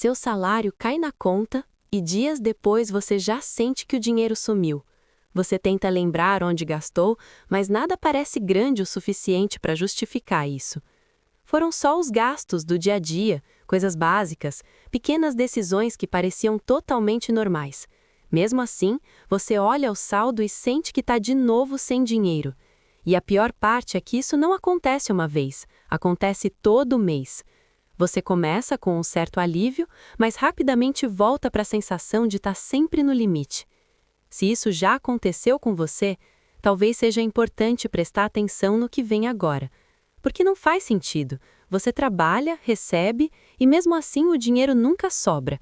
seu salário cai na conta e dias depois você já sente que o dinheiro sumiu. Você tenta lembrar onde gastou, mas nada parece grande o suficiente para justificar isso. Foram só os gastos do dia a dia, coisas básicas, pequenas decisões que pareciam totalmente normais. Mesmo assim, você olha o saldo e sente que está de novo sem dinheiro. E a pior parte é que isso não acontece uma vez, acontece todo mês. Você começa com um certo alívio, mas rapidamente volta para a sensação de estar sempre no limite. Se isso já aconteceu com você, talvez seja importante prestar atenção no que vem agora. Porque não faz sentido. Você trabalha, recebe e mesmo assim o dinheiro nunca sobra.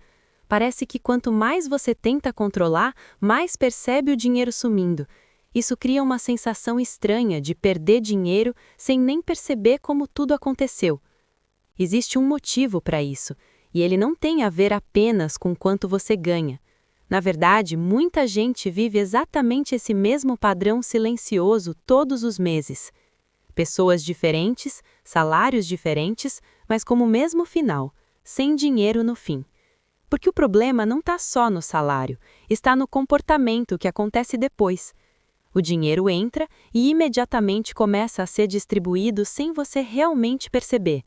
Parece que quanto mais você tenta controlar, mais percebe o dinheiro sumindo. Isso cria uma sensação estranha de perder dinheiro sem nem perceber como tudo aconteceu. Existe um motivo para isso, e ele não tem a ver apenas com quanto você ganha. Na verdade, muita gente vive exatamente esse mesmo padrão silencioso todos os meses. Pessoas diferentes, salários diferentes, mas com o mesmo final, sem dinheiro no fim. Porque o problema não está só no salário, está no comportamento que acontece depois. O dinheiro entra e imediatamente começa a ser distribuído sem você realmente perceber.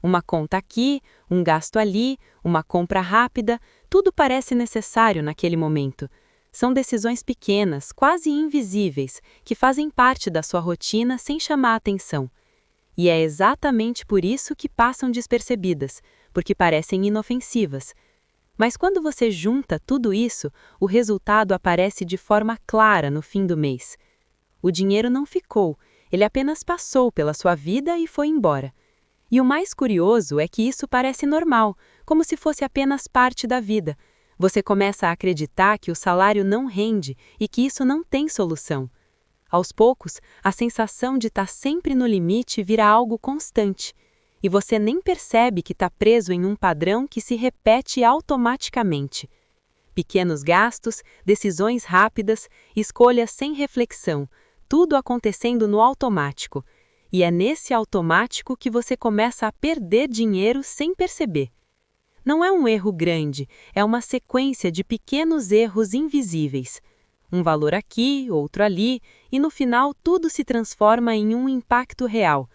Uma conta aqui, um gasto ali, uma compra rápida, tudo parece necessário naquele momento. São decisões pequenas, quase invisíveis, que fazem parte da sua rotina sem chamar a atenção. E é exatamente por isso que passam despercebidas, porque parecem inofensivas. Mas quando você junta tudo isso, o resultado aparece de forma clara no fim do mês. O dinheiro não ficou, ele apenas passou pela sua vida e foi embora. E o mais curioso é que isso parece normal, como se fosse apenas parte da vida. Você começa a acreditar que o salário não rende e que isso não tem solução. Aos poucos, a sensação de estar sempre no limite vira algo constante. E você nem percebe que está preso em um padrão que se repete automaticamente. Pequenos gastos, decisões rápidas, escolhas sem reflexão, tudo acontecendo no automático. E é nesse automático que você começa a perder dinheiro sem perceber. Não é um erro grande, é uma sequência de pequenos erros invisíveis. Um valor aqui, outro ali, e no final tudo se transforma em um impacto real.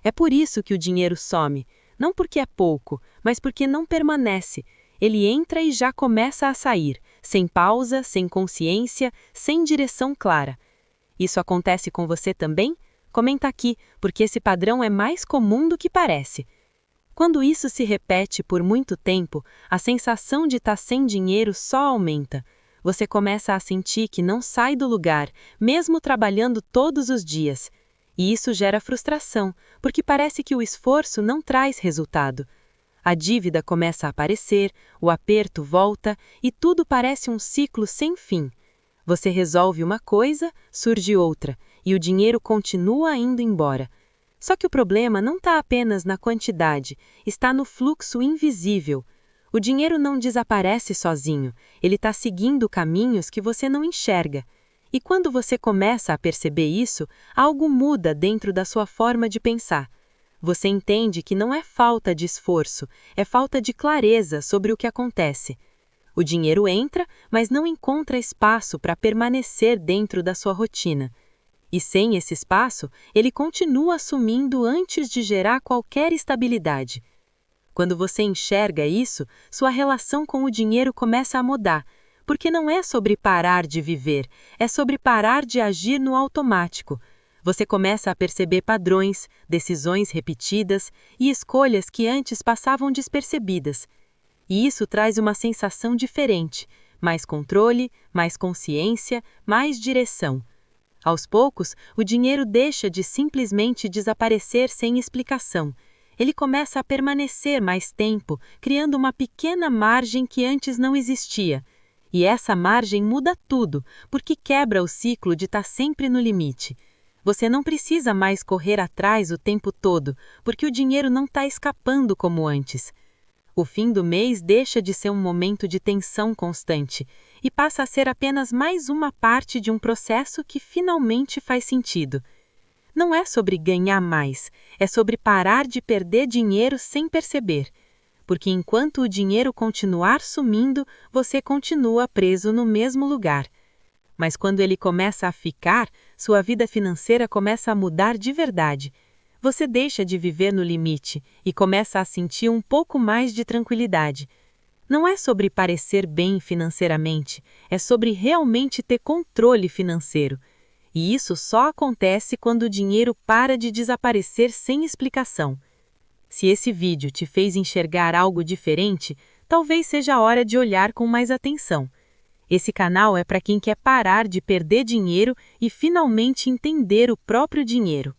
É por isso que o dinheiro some, não porque é pouco, mas porque não permanece. Ele entra e já começa a sair, sem pausa, sem consciência, sem direção clara. Isso acontece com você também? Comenta aqui, porque esse padrão é mais comum do que parece. Quando isso se repete por muito tempo, a sensação de estar sem dinheiro só aumenta. Você começa a sentir que não sai do lugar, mesmo trabalhando todos os dias. E isso gera frustração, porque parece que o esforço não traz resultado. A dívida começa a aparecer, o aperto volta e tudo parece um ciclo sem fim. Você resolve uma coisa, surge outra, e o dinheiro continua indo embora. Só que o problema não está apenas na quantidade, está no fluxo invisível. O dinheiro não desaparece sozinho, ele está seguindo caminhos que você não enxerga. E quando você começa a perceber isso, algo muda dentro da sua forma de pensar. Você entende que não é falta de esforço, é falta de clareza sobre o que acontece. O dinheiro entra, mas não encontra espaço para permanecer dentro da sua rotina. E sem esse espaço, ele continua sumindo antes de gerar qualquer estabilidade. Quando você enxerga isso, sua relação com o dinheiro começa a mudar, porque não é sobre parar de viver, é sobre parar de agir no automático. Você começa a perceber padrões, decisões repetidas e escolhas que antes passavam despercebidas. E isso traz uma sensação diferente, mais controle, mais consciência, mais direção. Aos poucos, o dinheiro deixa de simplesmente desaparecer sem explicação. Ele começa a permanecer mais tempo, criando uma pequena margem que antes não existia. E essa margem muda tudo, porque quebra o ciclo de estar sempre no limite. Você não precisa mais correr atrás o tempo todo, porque o dinheiro não está escapando como antes. O fim do mês deixa de ser um momento de tensão constante e passa a ser apenas mais uma parte de um processo que finalmente faz sentido. Não é sobre ganhar mais, é sobre parar de perder dinheiro sem perceber. porque enquanto o dinheiro continuar sumindo, você continua preso no mesmo lugar. Mas quando ele começa a ficar, sua vida financeira começa a mudar de verdade. Você deixa de viver no limite e começa a sentir um pouco mais de tranquilidade. Não é sobre parecer bem financeiramente, é sobre realmente ter controle financeiro. E isso só acontece quando o dinheiro para de desaparecer sem explicação. Se esse vídeo te fez enxergar algo diferente, talvez seja a hora de olhar com mais atenção. Esse canal é para quem quer parar de perder dinheiro e finalmente entender o próprio dinheiro.